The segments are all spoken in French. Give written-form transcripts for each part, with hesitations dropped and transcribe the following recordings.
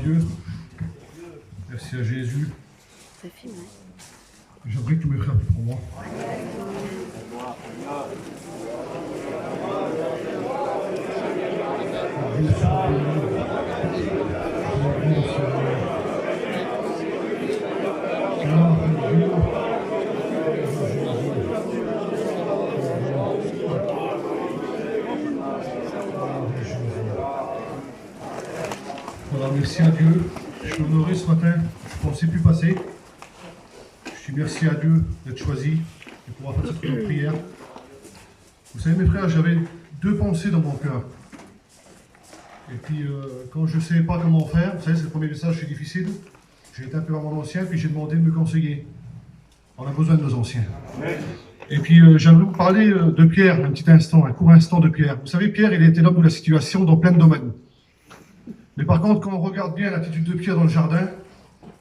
Dieu. Merci à Jésus. J'aimerais que tous mes frères prient pour moi. Voilà, merci à Dieu. Je suis honoré ce matin. Je ne pensais plus passer. Je dis merci à Dieu d'être choisi et pouvoir faire cette prière. Vous savez, mes frères, j'avais deux pensées dans mon cœur. Et puis, quand je ne savais pas comment faire, vous savez, c'est le premier message, c'est difficile. J'ai été un peu vers mon ancien, puis j'ai demandé de me conseiller. On a besoin de nos anciens. Et puis, j'aimerais vous parler de Pierre, un petit instant, un court instant de Pierre. Vous savez, Pierre, il était l'homme de la situation dans plein de domaines. Mais par contre, quand on regarde bien l'attitude de Pierre dans le jardin,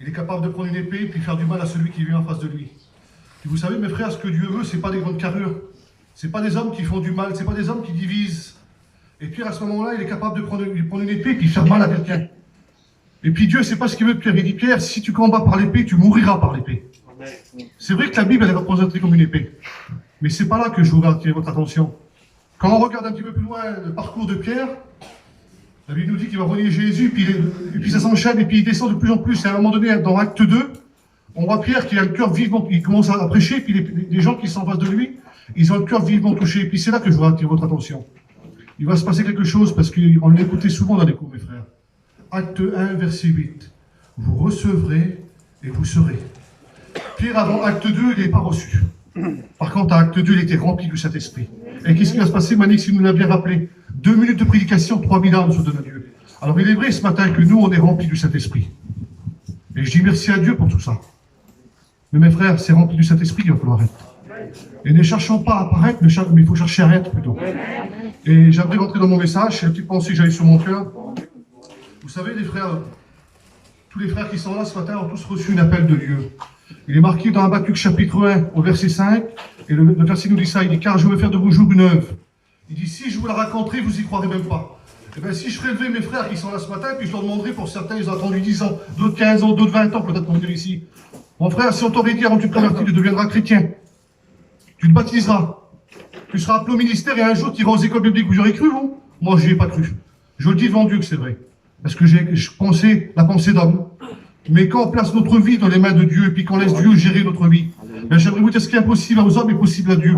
il est capable de prendre une épée et puis faire du mal à celui qui vient en face de lui. Et vous savez, mes frères, ce que Dieu veut, ce n'est pas des grandes carrures. Ce n'est pas des hommes qui font du mal, ce n'est pas des hommes qui divisent. Et Pierre, à ce moment-là, il est capable de prendre une épée et puis faire mal à quelqu'un. Et puis Dieu, c'est pas ce qu'il veut de Pierre. Il dit, Pierre, si tu combats par l'épée, tu mouriras par l'épée. C'est vrai que la Bible, elle est représentée comme une épée. Mais c'est pas là que je voudrais attirer votre attention. Quand on regarde un petit peu plus loin le parcours de Pierre, la Bible nous dit qu'il va renier Jésus, et puis ça s'enchaîne, et puis il descend de plus en plus. Et à un moment donné, dans Acte 2, on voit Pierre qui a le cœur vivement, il commence à prêcher, puis les gens qui sont en face de lui, ils ont le cœur vivement touché. Et puis c'est là que je voudrais attirer votre attention. Il va se passer quelque chose, parce qu'on l'écoutait souvent dans les cours, mes frères. Acte 1, verset 8. Vous recevrez et vous serez. Pierre, avant Acte 2, il n'est pas reçu. Par contre, à Acte 2, il était rempli du Saint-Esprit. Et qu'est-ce qui va se passer, Manix, il nous l'a bien rappelé. 2 minutes de prédication, 3000 âmes se donnent à Dieu. Alors il est vrai ce matin que nous, on est remplis du Saint-Esprit. Et je dis merci à Dieu pour tout ça. Mais mes frères, c'est rempli du Saint-Esprit qu'il va falloir être. Et ne cherchons pas à apparaître, mais il faut chercher à être plutôt. Et j'aimerais rentrer dans mon message, c'est la petite pensée que j'avais sur mon cœur. Vous savez, les frères, tous les frères qui sont là ce matin ont tous reçu un appel de Dieu. Il est marqué dans Habakkuk chapitre 1 au verset 5, et le verset nous dit ça, il dit « Car je veux faire de vos jours une œuvre ». Il dit « Si je vous la raconterai, vous y croirez même pas ». Et bien si je ferais lever mes frères qui sont là ce matin, puis je leur demanderais, pour certains, ils ont attendu 10 ans, d'autres 15 ans, d'autres 20 ans, peut-être pour venir ici. Mon frère, si on t'aurait dit avant que tu te convertis, tu deviendras chrétien, tu te baptiseras, tu seras appelé au ministère et un jour tu iras aux écoles bibliques, vous y aurez cru, vous? Moi, je n'y ai pas cru. Je le dis devant Dieu que c'est vrai. Parce que je pensais la pensée d'homme. Mais quand on place notre vie dans les mains de Dieu, et puis qu'on laisse Dieu gérer notre vie, ben j'aimerais vous dire ce qui est impossible aux hommes est possible à Dieu.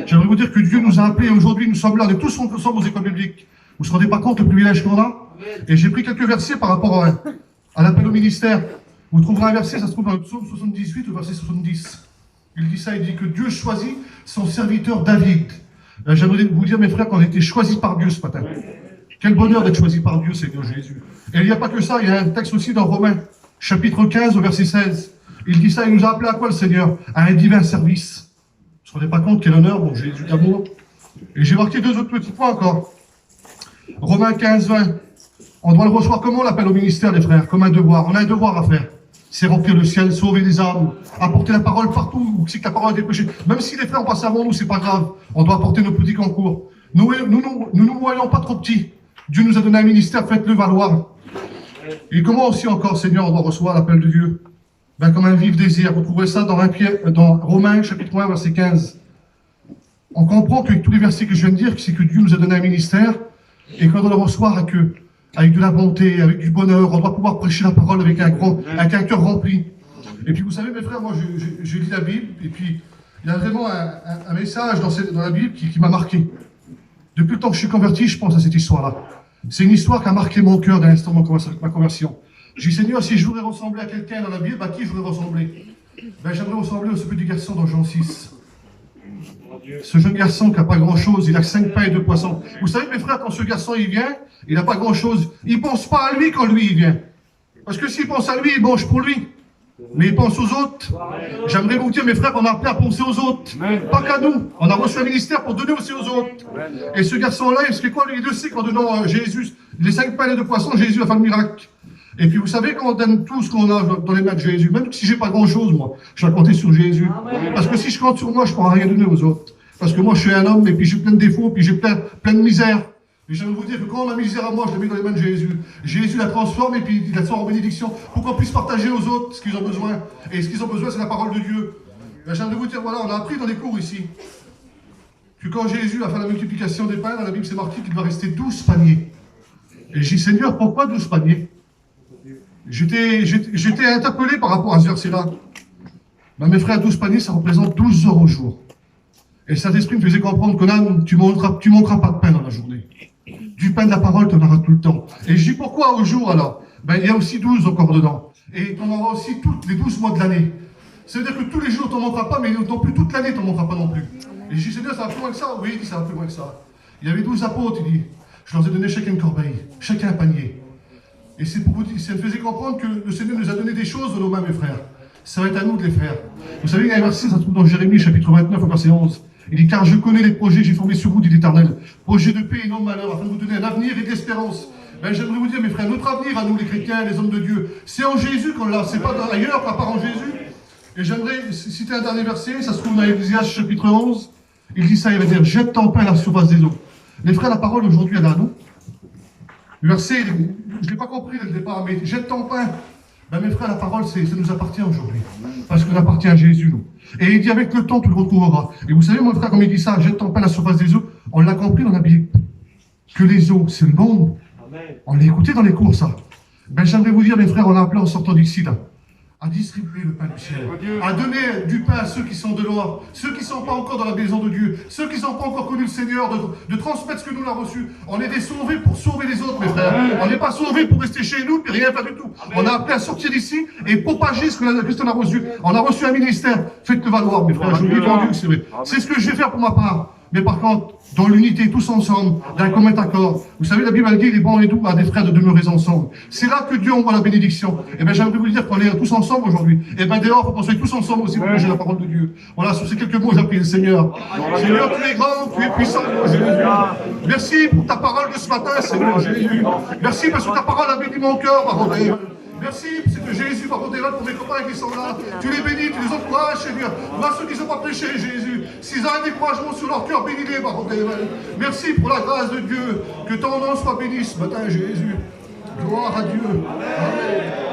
J'aimerais vous dire que Dieu nous a appelés, aujourd'hui nous sommes là, on est tous ensemble aux écoles bibliques. Vous ne vous rendez pas compte le privilège qu'on a? Et j'ai pris quelques versets par rapport à l'appel au ministère. Vous trouverez un verset, ça se trouve dans le psaume 78, au verset 70. Il dit ça, il dit que Dieu choisit son serviteur David. J'aimerais vous dire, mes frères, qu'on a été choisis par Dieu ce matin. Quel bonheur d'être choisi par Dieu, Seigneur Jésus. Et il n'y a pas que ça, il y a un texte aussi dans Romains, chapitre 15, au verset 16. Il dit ça, il nous a appelés à quoi le Seigneur? À un divin service. Vous ne vous rendez pas compte quel honneur, mon Jésus d'amour. Et j'ai marqué 2 autres petits points encore. Romains 15, 20. On doit le recevoir comment l'appel au ministère, les frères? Comme un devoir. On a un devoir à faire. C'est remplir le ciel, sauver les âmes, apporter la parole partout où c'est que la parole a été prêchée. Même si les frères passent avant nous, c'est pas grave. On doit apporter nos petits concours. Nous nous voyons pas trop petits. Dieu nous a donné un ministère, faites-le valoir. Et comment aussi encore, Seigneur, on doit recevoir l'appel de Dieu? Ben, comme un vif désir. Vous trouverez ça dans Romains, chapitre 1, verset 15. On comprend que tous les versets que je viens de dire, c'est que Dieu nous a donné un ministère, et qu'on doit le recevoir avec de la bonté, avec du bonheur. On doit pouvoir prêcher la parole avec un cœur rempli. Et puis vous savez, mes frères, moi je lis la Bible, et puis il y a vraiment un message dans la Bible qui m'a marqué. Depuis le temps que je suis converti, je pense à cette histoire-là. C'est une histoire qui a marqué mon cœur dès l'instant de ma conversion. Je dis, Seigneur, si je voudrais ressembler à quelqu'un dans la Bible, à qui je voudrais ressembler? Ben, j'aimerais ressembler à ce petit garçon dans Jean 6. Ce jeune garçon qui n'a pas grand-chose, il a 5 pains et 2 poissons. Vous savez, mes frères, quand ce garçon il vient, il n'a pas grand-chose. Il ne pense pas à lui quand lui il vient. Parce que s'il pense à lui, il mange pour lui. Mais il pense aux autres. J'aimerais vous dire, mes frères, qu'on a appelé à penser aux autres. Pas qu'à nous. On a reçu un ministère pour donner aussi aux autres. Et ce garçon-là, il fait quoi? Lui, il le sait qu'en donnant Jésus les 5 pains et 2 poissons, Jésus a fait le miracle. Et puis vous savez, quand on donne tout ce qu'on a dans les mains de Jésus, même si j'ai pas grand-chose, moi, je vais compter sur Jésus. Parce que si je compte sur moi, je ne pourrai rien donner aux autres. Parce que moi, je suis un homme, et puis j'ai plein de défauts, puis j'ai plein de misère. Et j'aimerais vous dire que quand ma misère à moi, je la mets dans les mains de Jésus, Jésus la transforme et puis il la sort en bénédiction pour qu'on puisse partager aux autres ce qu'ils ont besoin. Et ce qu'ils ont besoin, c'est la parole de Dieu. Ben, j'aimerais vous dire, voilà, on a appris dans les cours ici que quand Jésus a fait la multiplication des pains, dans la Bible, c'est marqué qu'il va rester 12 paniers. Et j'ai dit, Seigneur, pourquoi 12 paniers? J'étais interpellé par rapport à ce verset-là. Ben, mes frères, 12 paniers, ça représente 12 heures au jour. Et le Saint-Esprit me faisait comprendre que là, tu manqueras pas de pain dans la journée. Du pain de la parole, tu en auras tout le temps. Et je dis pourquoi au jour alors? Ben, il y a aussi 12 encore dedans. Et tu en auras aussi tous les 12 mois de l'année. C'est-à-dire que tous les jours, tu n'en manqueras pas, mais non plus toute l'année, tu n'en manqueras pas non plus. Et je dis, Seigneur, ça va plus loin que ça? Oui, il dit, ça va plus loin que ça. Il y avait 12 apôtres, il dit, je leur ai donné chacun une corbeille, chacun un panier. Et c'est pour vous dire, ça me faisait comprendre que le Seigneur nous a donné des choses dans nos mains, mes frères. Ça va être à nous de les faire. Vous savez, il y a un verset, ça se trouve dans Jérémie, chapitre 29, verset 11. Il dit, car je connais les projets que j'ai formés sur vous, dit l'Éternel. Projets de paix et non de malheur, afin de vous donner un avenir et de l'espérance. Ben, j'aimerais vous dire, mes frères, notre avenir à nous, les chrétiens, les hommes de Dieu, c'est en Jésus qu'on l'a, c'est pas ailleurs qu'à part en Jésus. Et j'aimerais citer un dernier verset, ça se trouve dans Ecclésiaste, chapitre 11. Il dit ça, il va dire, jette ton pain à la surface des eaux. Les frères, la parole aujourd'hui, elle est à nous. Le verset, je ne l'ai pas compris dès le départ, mais jette ton pain. Ben, mes frères, la parole, ça nous appartient aujourd'hui. Parce qu'on appartient à Jésus, nous. Et il dit, avec le temps, tu le retrouveras. Et vous savez, mon frère, comme il dit ça, jette ton pain à la surface des eaux, on l'a compris dans la Bible. Que les eaux, c'est le monde. Amen. On l'a écouté dans les cours, ça. Ben, j'aimerais vous dire, mes frères, on a appelé en sortant d'ici, là, à distribuer le pain du ciel, à donner du pain à ceux qui sont dehors, ceux qui ne sont pas encore dans la maison de Dieu, ceux qui n'ont pas encore connu le Seigneur, de transmettre ce que nous avons reçu. On est des sauvés pour sauver les autres, mes frères. On n'est pas sauvés pour rester chez nous et rien faire du tout. On a appelé à sortir d'ici et propager ce que Christ a reçu. On a reçu un ministère. Faites-le valoir, mes frères. Je vous dis devant Dieu que c'est vrai. C'est ce que je vais faire pour ma part. Mais par contre, dans l'unité, tous ensemble, d'un commun accord. Vous savez, la Bible a dit, il est bon et doux à des frères de demeurer ensemble. C'est là que Dieu envoie la bénédiction. Et bien, j'aimerais vous dire qu'on est tous ensemble aujourd'hui. Et bien, dehors, il faut qu'on soit tous ensemble aussi pour manger la parole de Dieu. Voilà, sur ces quelques mots, j'appelle le Seigneur. Seigneur, tu es grand, tu es puissant, Jésus. Merci pour ta parole de ce matin, Seigneur Jésus. Merci parce que ta parole a béni mon cœur, Baron. Merci, c'est que Jésus va rôder là pour mes copains qui sont là. Tu les bénis, tu les encourages, Seigneur. Moi, ceux qui ne sont pas péchés, Jésus, s'ils ont un découragement sur leur cœur, bénis-les, Baron. Merci pour la grâce de Dieu. Que ton nom soit béni ce matin, Jésus. Gloire à Dieu. Amen.